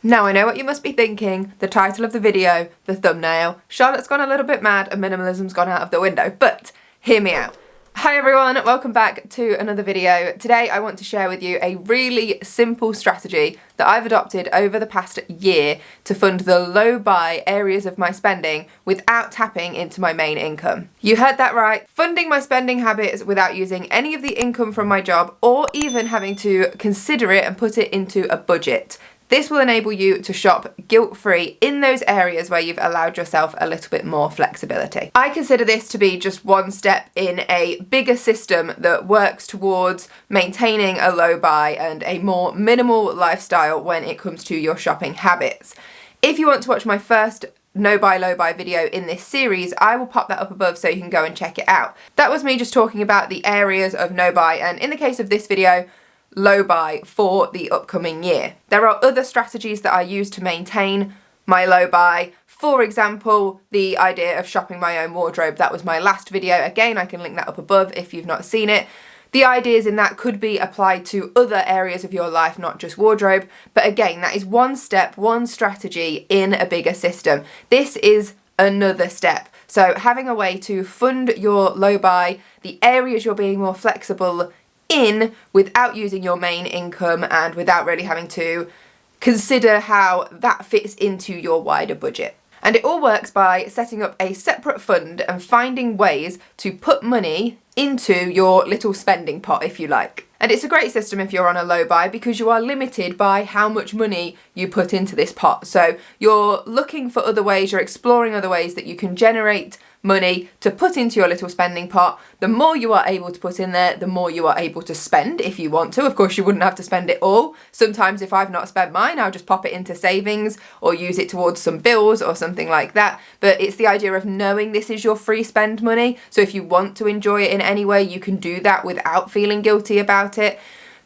Now I know what you must be thinking, the title of the video, the thumbnail, Charlotte's gone a little bit mad and minimalism's gone out of the window, but hear me out. Hi everyone, welcome back to another video. Today I want to share with you a really simple strategy that I've adopted over the past year to fund the low buy areas of my spending without tapping into my main income. You heard that right, funding my spending habits without using any of the income from my job or even having to consider it and put it into a budget. This will enable you to shop guilt-free in those areas where you've allowed yourself a little bit more flexibility. I consider this to be just one step in a bigger system that works towards maintaining a low buy and a more minimal lifestyle when it comes to your shopping habits. If you want to watch my first no buy low buy video in this series, I will pop that up above so you can go and check it out. That was me just talking about the areas of no buy, and in the case of this video, low buy for the upcoming year. There are other strategies that I use to maintain my low buy. For example, the idea of shopping my own wardrobe. That was my last video. Again, I can link that up above if you've not seen it. The ideas in that could be applied to other areas of your life, not just wardrobe. But again, that is one step, one strategy in a bigger system. This is another step. So having a way to fund your low buy, the areas you're being more flexible in without using your main income and without really having to consider how that fits into your wider budget. And it all works by setting up a separate fund and finding ways to put money into your little spending pot, if you like. And it's a great system if you're on a low buy because you are limited by how much money you put into this pot. So you're looking for other ways, you're exploring other ways that you can generate money to put into your little spending pot. The more you are able to put in there, the more you are able to spend if you want to. Of course, you wouldn't have to spend it all. Sometimes if I've not spent mine, I'll just pop it into savings or use it towards some bills or something like that. But it's the idea of knowing this is your free spend money. So if you want to enjoy it in any way, you can do that without feeling guilty about it.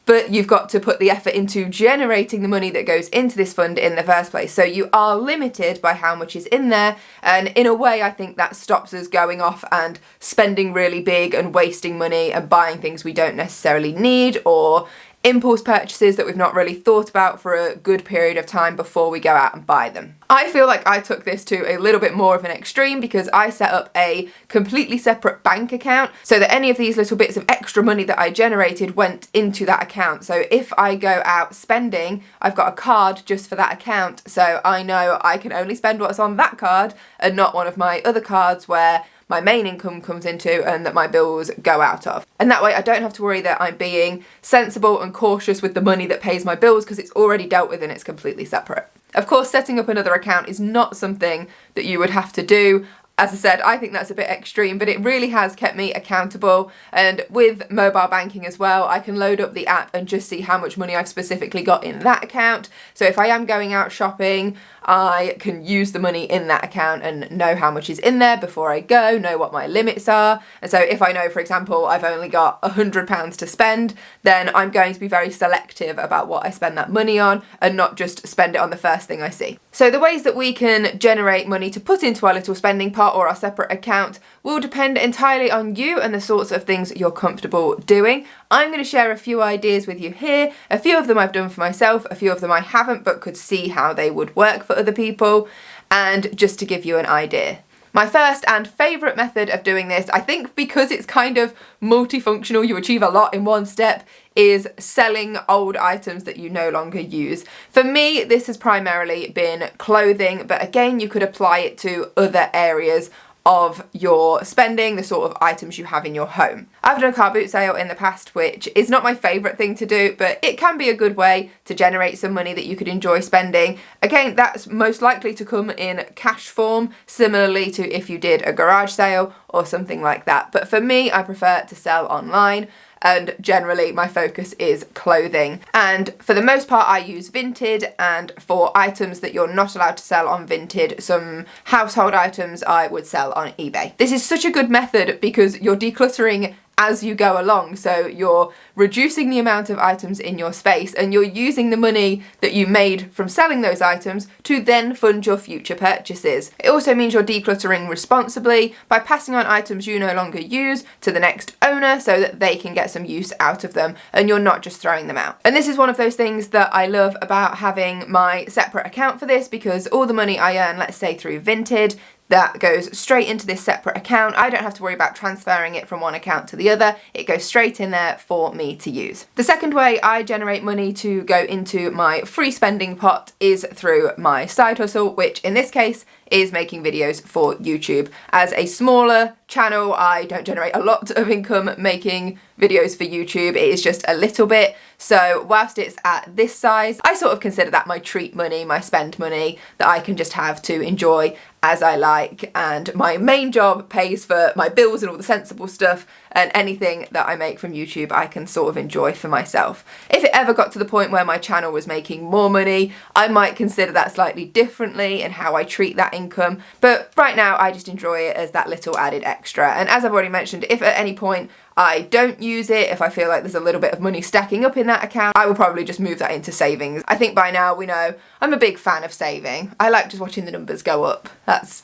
But you've got to put the effort into generating the money that goes into this fund in the first place. So you are limited by how much is in there. And in a way, I think that stops us going off and spending really big and wasting money and buying things we don't necessarily need, or impulse purchases that we've not really thought about for a good period of time before we go out and buy them. I feel like I took this to a little bit more of an extreme because I set up a completely separate bank account so that any of these little bits of extra money that I generated went into that account. So if I go out spending, I've got a card just for that account, so I know I can only spend what's on that card and not one of my other cards where my main income comes into and that my bills go out of. And that way I don't have to worry that I'm being sensible and cautious with the money that pays my bills because it's already dealt with and it's completely separate. Of course, setting up another account is not something that you would have to do. As I said, I think that's a bit extreme, but it really has kept me accountable. And with mobile banking as well, I can load up the app and just see how much money I've specifically got in that account. So if I am going out shopping, I can use the money in that account and know how much is in there before I go, know what my limits are. And so if I know, for example, I've only got £100 to spend, then I'm going to be very selective about what I spend that money on and not just spend it on the first thing I see. So the ways that we can generate money to put into our little spending pot or our separate account will depend entirely on you and the sorts of things you're comfortable doing. I'm going to share a few ideas with you here. A few of them I've done for myself, a few of them I haven't, but could see how they would work for other people, and just to give you an idea. My first and favourite method of doing this, I think because it's kind of multifunctional, you achieve a lot in one step, is selling old items that you no longer use. For me, this has primarily been clothing, but again, you could apply it to other areas of your spending, the sort of items you have in your home. I've done a car boot sale in the past, which is not my favourite thing to do, but it can be a good way to generate some money that you could enjoy spending. Again, that's most likely to come in cash form, similarly to if you did a garage sale or something like that. But for me, I prefer to sell online. And generally my focus is clothing. And for the most part I use Vinted, and for items that you're not allowed to sell on Vinted, some household items I would sell on eBay. This is such a good method because you're decluttering as you go along. So you're reducing the amount of items in your space, and you're using the money that you made from selling those items to then fund your future purchases. It also means you're decluttering responsibly by passing on items you no longer use to the next owner so that they can get some use out of them, and you're not just throwing them out. And this is one of those things that I love about having my separate account for this, because all the money I earn, let's say through Vinted, that goes straight into this separate account. I don't have to worry about transferring it from one account to the other. It goes straight in there for me to use. The second way I generate money to go into my free spending pot is through my side hustle, which in this case is making videos for YouTube. As a smaller channel, I don't generate a lot of income making videos for YouTube. It is just a little bit. So whilst it's at this size, I sort of consider that my treat money, my spend money that I can just have to enjoy as I like, and my main job pays for my bills and all the sensible stuff, and anything that I make from YouTube I can sort of enjoy for myself. If it ever got to the point where my channel was making more money, I might consider that slightly differently and how I treat that income, but right now I just enjoy it as that little added extra. And as I've already mentioned, if at any point I don't use it, if I feel like there's a little bit of money stacking up in that account, I will probably just move that into savings. I think by now we know I'm a big fan of saving. I like just watching the numbers go up. That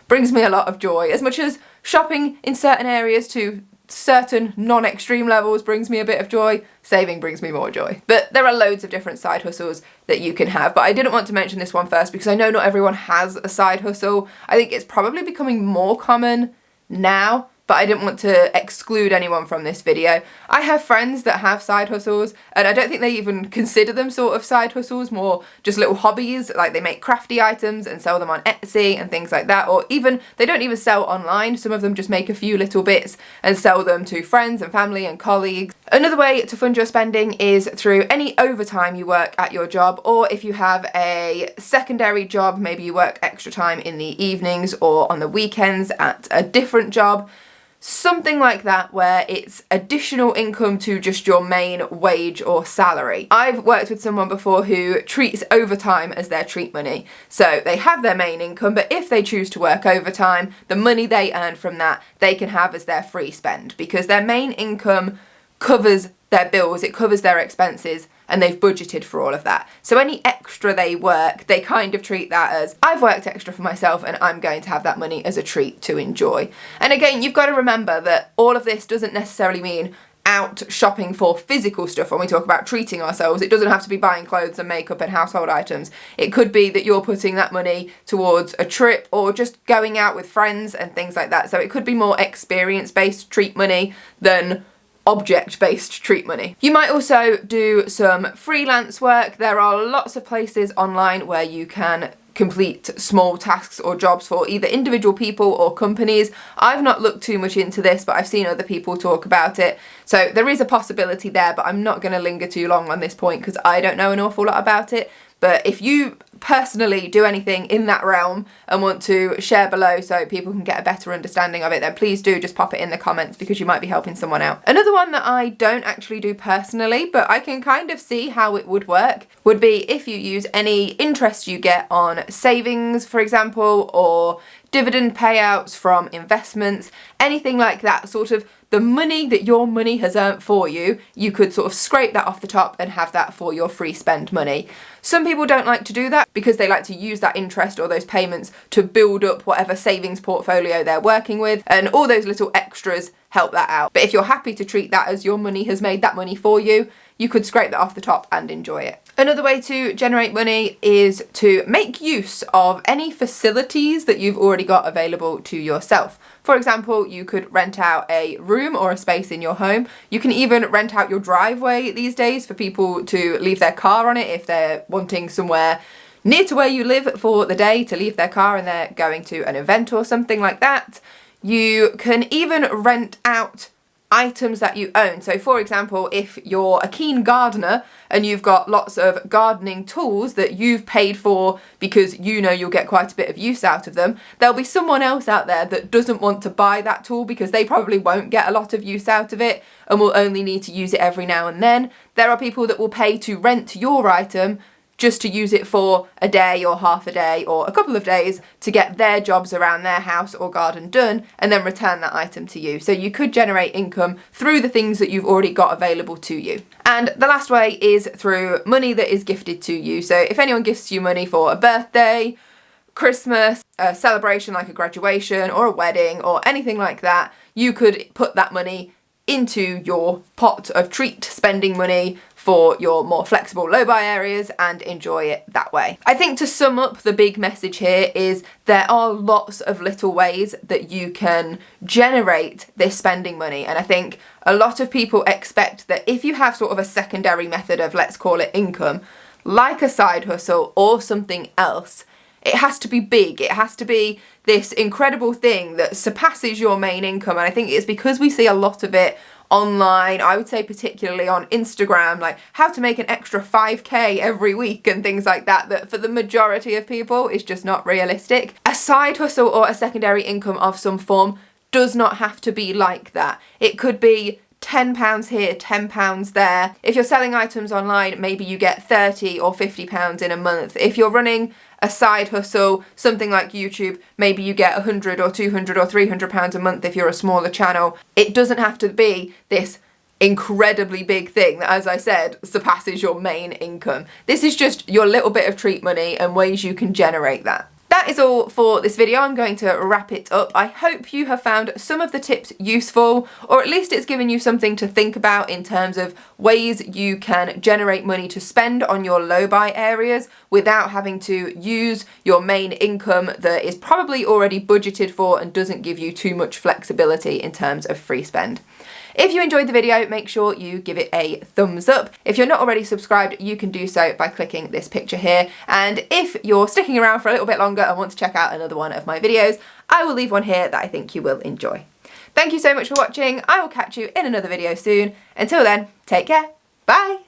brings me a lot of joy. As much as shopping in certain areas to certain non-extreme levels brings me a bit of joy, saving brings me more joy. But there are loads of different side hustles that you can have, but I didn't want to mention this one first because I know not everyone has a side hustle. I think it's probably becoming more common now, but I didn't want to exclude anyone from this video. I have friends that have side hustles, and I don't think they even consider them sort of side hustles, more just little hobbies, like they make crafty items and sell them on Etsy and things like that, or even, they don't even sell online. Some of them just make a few little bits and sell them to friends and family and colleagues. Another way to fund your spending is through any overtime you work at your job, or if you have a secondary job, maybe you work extra time in the evenings or on the weekends at a different job. Something like that, where it's additional income to just your main wage or salary. I've worked with someone before who treats overtime as their treat money. So they have their main income, but if they choose to work overtime, the money they earn from that, they can have as their free spend, because their main income covers their bills, it covers their expenses, and they've budgeted for all of that. So any extra they work, they kind of treat that as, I've worked extra for myself and I'm going to have that money as a treat to enjoy. And again, you've got to remember that all of this doesn't necessarily mean out shopping for physical stuff. When we talk about treating ourselves, it doesn't have to be buying clothes and makeup and household items. It could be that you're putting that money towards a trip or just going out with friends and things like that. So it could be more experience-based treat money than object-based treat money. You might also do some freelance work. There are lots of places online where you can complete small tasks or jobs for either individual people or companies. I've not looked too much into this, but I've seen other people talk about it. So there is a possibility there, but I'm not going to linger too long on this point because I don't know an awful lot about it. But if you personally do anything in that realm and want to share below so people can get a better understanding of it, then please do just pop it in the comments, because you might be helping someone out. Another one that I don't actually do personally, but I can kind of see how it would work, would be if you use any interest you get on savings, for example, or dividend payouts from investments, anything like that, sort of the money that your money has earned for you, you could sort of scrape that off the top and have that for your free spend money. Some people don't like to do that because they like to use that interest or those payments to build up whatever savings portfolio they're working with, and all those little extras help that out. But if you're happy to treat that as your money has made that money for you, you could scrape that off the top and enjoy it. Another way to generate money is to make use of any facilities that you've already got available to yourself. For example, you could rent out a room or a space in your home. You can even rent out your driveway these days for people to leave their car on it if they're wanting somewhere near to where you live for the day to leave their car and they're going to an event or something like that. You can even rent out items that you own. So for example, if you're a keen gardener and you've got lots of gardening tools that you've paid for because you know you'll get quite a bit of use out of them, there'll be someone else out there that doesn't want to buy that tool because they probably won't get a lot of use out of it and will only need to use it every now and then. There are people that will pay to rent your item just to use it for a day or half a day or a couple of days to get their jobs around their house or garden done and then return that item to you. So you could generate income through the things that you've already got available to you. And the last way is through money that is gifted to you. So if anyone gifts you money for a birthday, Christmas, a celebration like a graduation or a wedding or anything like that, you could put that money into your pot of treat spending money for your more flexible low buy areas and enjoy it that way. I think to sum up, the big message here is there are lots of little ways that you can generate this spending money, and I think a lot of people expect that if you have sort of a secondary method of, let's call it income, like a side hustle or something else, it has to be big. It has to be this incredible thing that surpasses your main income. And I think it's because we see a lot of it online, I would say particularly on Instagram, like how to make an extra 5k every week and things like that, that for the majority of people is just not realistic. A side hustle or a secondary income of some form does not have to be like that. It could be £10 here, £10 there. If you're selling items online, maybe you get £30 or £50 in a month. If you're running a side hustle, something like YouTube, maybe you get £100 or £200 or £300 a month if you're a smaller channel. It doesn't have to be this incredibly big thing that, as I said, surpasses your main income. This is just your little bit of treat money and ways you can generate that. That is all for this video. I'm going to wrap it up. I hope you have found some of the tips useful, or at least it's given you something to think about in terms of ways you can generate money to spend on your low buy areas without having to use your main income that is probably already budgeted for and doesn't give you too much flexibility in terms of free spend. If you enjoyed the video, make sure you give it a thumbs up. If you're not already subscribed, you can do so by clicking this picture here. And if you're sticking around for a little bit longer and want to check out another one of my videos, I will leave one here that I think you will enjoy. Thank you so much for watching. I will catch you in another video soon. Until then, take care. Bye.